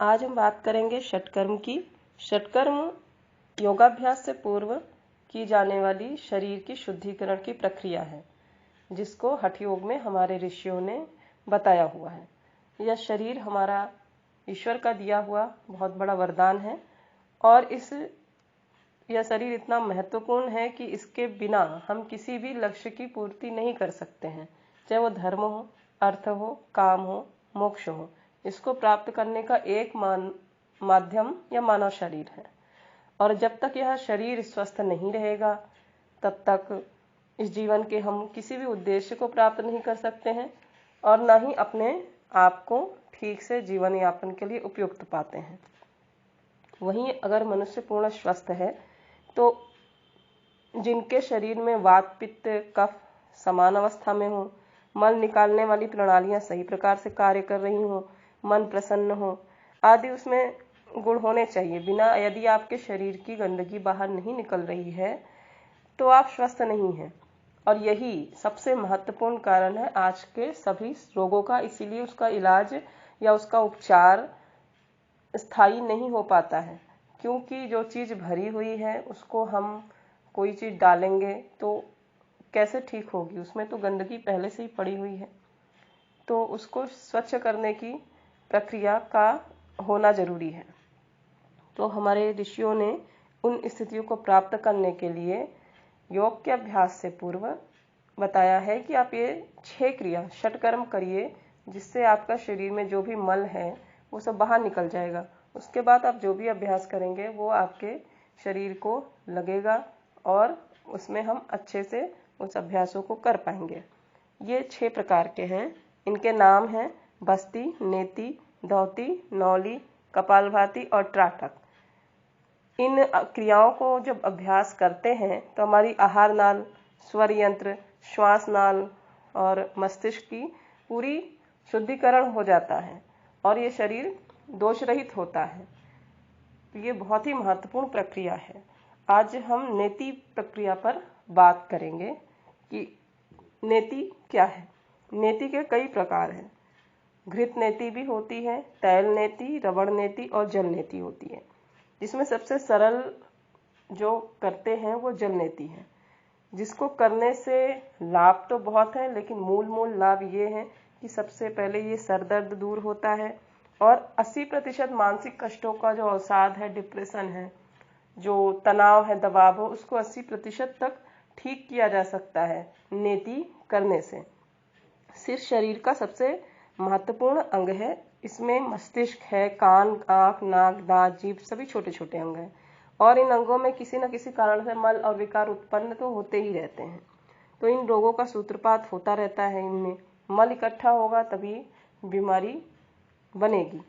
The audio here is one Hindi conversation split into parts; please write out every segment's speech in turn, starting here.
आज हम बात करेंगे षटकर्म की। षटकर्म योगाभ्यास से पूर्व की जाने वाली शरीर की शुद्धिकरण की प्रक्रिया है, जिसको हठ योग में हमारे ऋषियों ने बताया हुआ है। यह शरीर हमारा ईश्वर का दिया हुआ बहुत बड़ा वरदान है और यह शरीर इतना महत्वपूर्ण है कि इसके बिना हम किसी भी लक्ष्य की पूर्ति नहीं कर सकते हैं, चाहे वो धर्म हो, अर्थ हो, काम हो, मोक्ष हो। इसको प्राप्त करने का एक माध्यम या मानव शरीर है और जब तक यह शरीर स्वस्थ नहीं रहेगा तब तक इस जीवन के हम किसी भी उद्देश्य को प्राप्त नहीं कर सकते हैं और न ही अपने आप को ठीक से जीवन यापन के लिए उपयुक्त पाते हैं। वहीं अगर मनुष्य पूर्ण स्वस्थ है तो जिनके शरीर में वात, पित्त, कफ समान अवस्था में हो, मल निकालने वाली प्रणालियां सही प्रकार से कार्य कर रही हो, मन प्रसन्न हो आदि उसमें गुण होने चाहिए। बिना यदि आपके शरीर की गंदगी बाहर नहीं निकल रही है तो आप स्वस्थ नहीं हैं और यही सबसे महत्वपूर्ण कारण है आज के सभी रोगों का। इसीलिए उसका इलाज या उसका उपचार स्थायी नहीं हो पाता है, क्योंकि जो चीज़ भरी हुई है उसको हम कोई चीज़ डालेंगे तो कैसे ठीक होगी। उसमें तो गंदगी पहले से ही पड़ी हुई है, तो उसको स्वच्छ करने की प्रक्रिया का होना जरूरी है। तो हमारे ऋषियों ने उन स्थितियों को प्राप्त करने के लिए योग के अभ्यास से पूर्व बताया है कि आप ये 6 क्रिया षटकर्म करिए, जिससे आपका शरीर में जो भी मल है वो सब बाहर निकल जाएगा। उसके बाद आप जो भी अभ्यास करेंगे वो आपके शरीर को लगेगा और उसमें हम अच्छे से उस अभ्यासों को कर पाएंगे। ये 6 प्रकार के हैं। इनके नाम हैं बस्ती, नेति, धौती, नौली, कपालभाति और त्राटक। इन क्रियाओं को जब अभ्यास करते हैं तो हमारी आहार नाल, स्वर यंत्र, श्वास नाल और मस्तिष्क की पूरी शुद्धिकरण हो जाता है और ये शरीर दोष रहित होता है। ये बहुत ही महत्वपूर्ण प्रक्रिया है। आज हम नेति प्रक्रिया पर बात करेंगे कि नेति क्या है। नेति के कई प्रकार हैं। घृत नेति भी होती है, तैल नेति, रबड़ नेति और जल नेति होती है, जिसमें सबसे सरल जो करते हैं वो जल नेति है, जिसको करने से लाभ तो बहुत है, लेकिन मूल लाभ ये है कि सबसे पहले ये सर दर्द दूर होता है और 80% मानसिक कष्टों का जो अवसाद है, डिप्रेशन है, जो तनाव है, दबाव हो, उसको 80% तक ठीक किया जा सकता है नेति करने से। सिर शरीर का सबसे महत्वपूर्ण अंग है। इसमें मस्तिष्क है, कान, आँख, नाक, दांत, जीभ सभी छोटे छोटे अंग हैं और इन अंगों में किसी न किसी कारण से मल और विकार उत्पन्न तो होते ही रहते हैं। तो इन रोगों का सूत्रपात होता रहता है। इनमें मल इकट्ठा होगा तभी बीमारी बनेगी।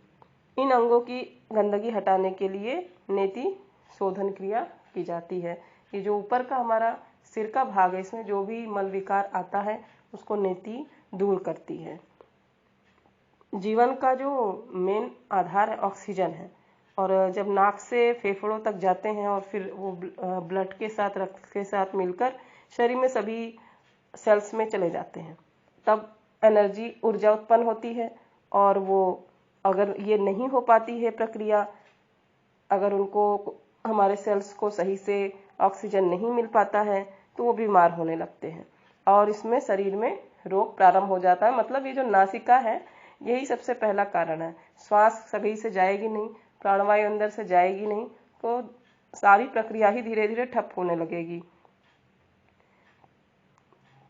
इन अंगों की गंदगी हटाने के लिए नेति शोधन क्रिया की जाती है। ये जो ऊपर का हमारा सिर का भाग है, इसमें जो भी मल विकार आता है उसको नेति दूर करती है। जीवन का जो मेन आधार है ऑक्सीजन है और जब नाक से फेफड़ों तक जाते हैं और फिर वो ब्लड के साथ, रक्त के साथ मिलकर शरीर में सभी सेल्स में चले जाते हैं, तब एनर्जी, ऊर्जा उत्पन्न होती है। और वो अगर ये नहीं हो पाती है प्रक्रिया, अगर उनको हमारे सेल्स को सही से ऑक्सीजन नहीं मिल पाता है तो वो बीमार होने लगते हैं और इसमें शरीर में रोग प्रारंभ हो जाता है। मतलब ये जो नासिका है यही सबसे पहला कारण है। श्वास सही से जाएगी नहीं, प्राणवायु अंदर से जाएगी नहीं, तो सारी प्रक्रिया ही धीरे धीरे ठप होने लगेगी।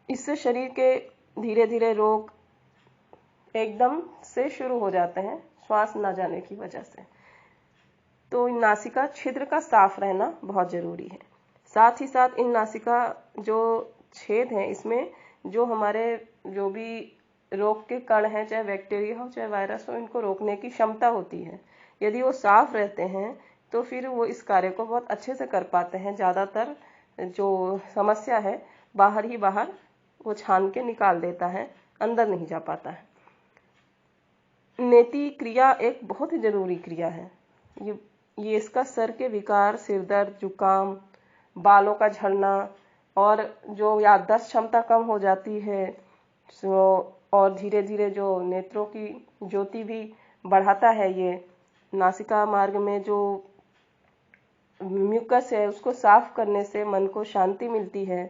इससे शरीर के धीरे धीरे रोग एकदम से शुरू हो जाते हैं श्वास न जाने की वजह से। तो इन नासिका छिद्र का साफ रहना बहुत जरूरी है। साथ ही साथ इन नासिका जो छेद हैं, इसमें जो हमारे जो भी रोग के कण हैं, चाहे बैक्टीरिया हो चाहे वायरस हो, इनको रोकने की क्षमता होती है। यदि वो साफ रहते हैं तो फिर वो इस कार्य को बहुत अच्छे से कर पाते हैं। ज़्यादातर जो समस्या है बाहर ही बाहर वो छान के निकाल देता है, अंदर नहीं जा पाता है। नेति क्रिया एक बहुत ही जरूरी क्रिया है। ये इसका सर के विकार, सिर दर्द, जुकाम, बालों का झड़ना और जो याददाश्त क्षमता कम हो जाती है और धीरे धीरे जो नेत्रों की ज्योति भी बढ़ाता है ये नासिका मार्ग में जो म्यूकस है उसको साफ करने से मन को शांति मिलती है।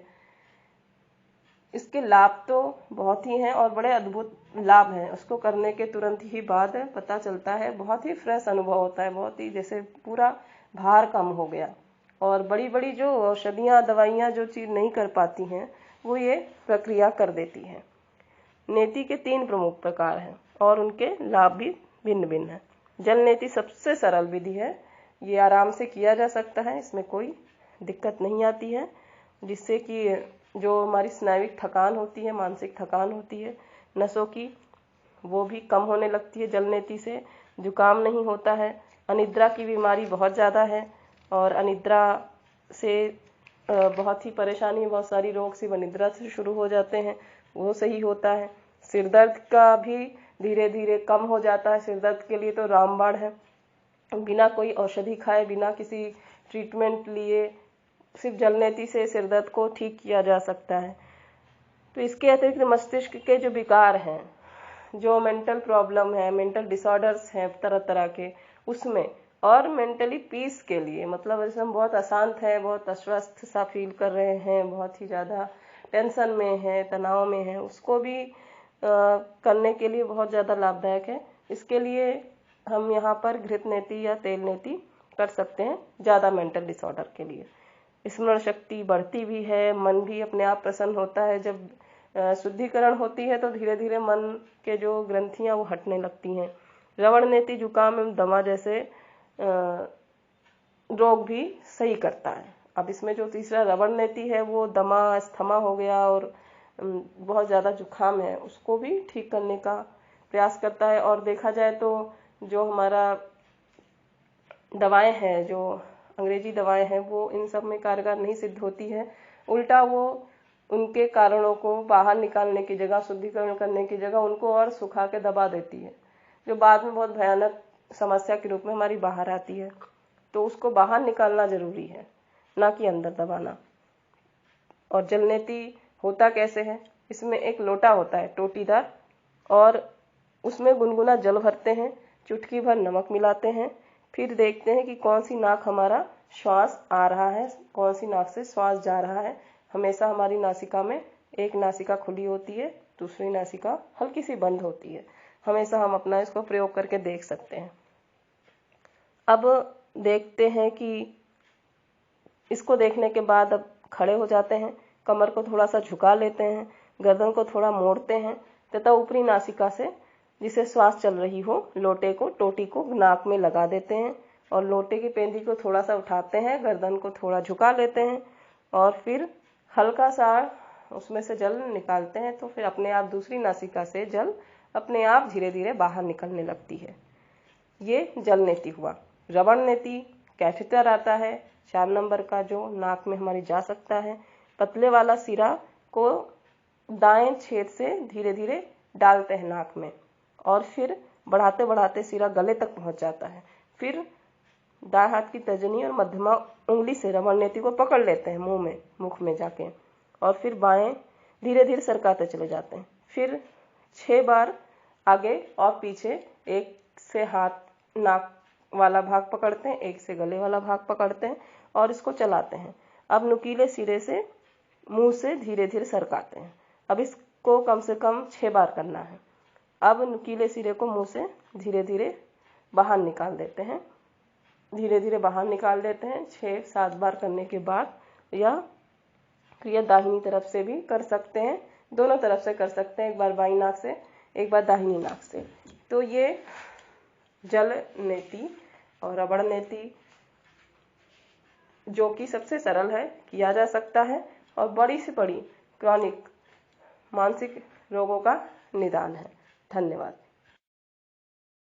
इसके लाभ तो बहुत ही हैं और बड़े अद्भुत लाभ हैं। उसको करने के तुरंत ही बाद पता चलता है, बहुत ही फ्रेश अनुभव होता है, बहुत ही जैसे पूरा भार कम हो गया। और बड़ी बड़ी जो औषधियाँ दवाइयाँ जो चीज़ नहीं कर पाती हैं वो ये प्रक्रिया कर देती हैं। नेति के 3 प्रमुख प्रकार हैं और उनके लाभ भी भिन्न भिन्न हैं। जल नेति सबसे सरल विधि है, ये आराम से किया जा सकता है, इसमें कोई दिक्कत नहीं आती है, जिससे कि जो हमारी स्नायुविक थकान होती है, मानसिक थकान होती है नसों की, वो भी कम होने लगती है। जल नेति से जुकाम नहीं होता है। अनिद्रा की बीमारी बहुत ज़्यादा है और अनिद्रा से बहुत ही परेशानी, बहुत सारी रोग सिर्फ अनिद्रा से शुरू हो जाते हैं, वो सही होता है। सिर दर्द का भी धीरे धीरे कम हो जाता है। सिर दर्द के लिए तो रामबाण है, बिना कोई औषधि खाए, बिना किसी ट्रीटमेंट लिए सिर्फ जल नेति से सिर दर्द को ठीक किया जा सकता है। तो इसके अतिरिक्त मस्तिष्क के जो विकार हैं, जो मेंटल प्रॉब्लम है, मेंटल डिसऑर्डर्स हैं तरह तरह के, उसमें और मेंटली पीस के लिए, मतलब जैसे हम बहुत अशांत हैं, बहुत अस्वस्थ सा फील कर रहे हैं, बहुत ही ज़्यादा टेंशन में हैं, तनाव में हैं, उसको भी करने के लिए बहुत ज़्यादा लाभदायक है। इसके लिए हम यहाँ पर घृत नेति या तेल नेति कर सकते हैं ज़्यादा मेंटल डिसऑर्डर के लिए। स्मरण शक्ति बढ़ती भी है, मन भी अपने आप प्रसन्न होता है। जब शुद्धिकरण होती है तो धीरे धीरे मन के जो ग्रंथियाँ वो हटने लगती हैं। रवण नेति जुकाम एवं दमा जैसे रोग भी सही करता है। अब इसमें जो तीसरा रवण नेति है वो दमा, अस्थमा हो गया और बहुत ज़्यादा जुकाम है, उसको भी ठीक करने का प्रयास करता है। और देखा जाए तो जो हमारा दवाएं हैं, जो अंग्रेजी दवाएं हैं, वो इन सब में कारगर नहीं सिद्ध होती है। उल्टा वो उनके कारणों को बाहर निकालने की जगह, शुद्धिकरण करने की जगह उनको और सुखा के दबा देती है, जो बाद में बहुत भयानक समस्या के रूप में हमारी बाहर आती है। तो उसको बाहर निकालना जरूरी है, ना कि अंदर दबाना। और जल नेति होता कैसे है? इसमें एक लोटा होता है टोटीदार, और उसमें गुनगुना जल भरते हैं, चुटकी भर नमक मिलाते हैं, फिर देखते हैं कि कौन सी नाक हमारा श्वास आ रहा है, कौन सी नाक से श्वास जा रहा है। हमेशा हमारी नासिका में एक नासिका खुली होती है, दूसरी नासिका हल्की सी बंद होती है। हमेशा हम अपना इसको प्रयोग करके देख सकते हैं। अब देखते हैं कि इसको देखने के बाद अब खड़े हो जाते हैं, कमर को थोड़ा सा झुका लेते हैं, गर्दन को थोड़ा मोड़ते हैं तथा ऊपरी नासिका से जिसे श्वास चल रही हो लोटे को, टोटी को नाक में लगा देते हैं और लोटे की पेंदी को थोड़ा सा उठाते हैं, गर्दन को थोड़ा झुका लेते हैं और फिर हल्का सा उसमें से जल निकालते हैं। तो फिर अपने आप दूसरी नासिका से जल अपने आप धीरे धीरे बाहर निकलने लगती है। ये जल नेति हुआ। रवण नेति कैथेटर आता है 4 नंबर का, जो नाक में हमारी जा सकता है। पतले वाला सिरा को दाएं छेद से धीरे धीरे डालते हैं नाक में और फिर बढ़ाते बढ़ाते सिरा गले तक पहुंच जाता है। फिर दाएं हाथ की तर्जनी और मध्यमा उंगली से रवण नेति को पकड़ लेते हैं मुख में जाके, और फिर बाएं धीरे धीरे सरकाते चले जाते हैं। फिर 6 बार आगे और पीछे, एक से हाथ नाक वाला भाग पकड़ते हैं, एक से गले वाला भाग पकड़ते हैं और इसको चलाते हैं। अब नुकीले सिरे से मुंह से धीरे धीरे सरकाते हैं। अब इसको कम से कम 6 बार करना है। अब नुकीले सिरे को मुंह से धीरे धीरे बाहर निकाल देते हैं, धीरे धीरे बाहर निकाल देते हैं। 6-7 बार करने के बाद यह क्रिया दाहिनी तरफ से भी कर सकते हैं, दोनों तरफ से कर सकते हैं, एक बार बाईं नाक से, एक बार दाहिनी नाक से। तो ये जल नेति और रवण नेति, जो कि सबसे सरल है, किया जा सकता है और बड़ी से बड़ी क्रॉनिक मानसिक रोगों का निदान है। धन्यवाद।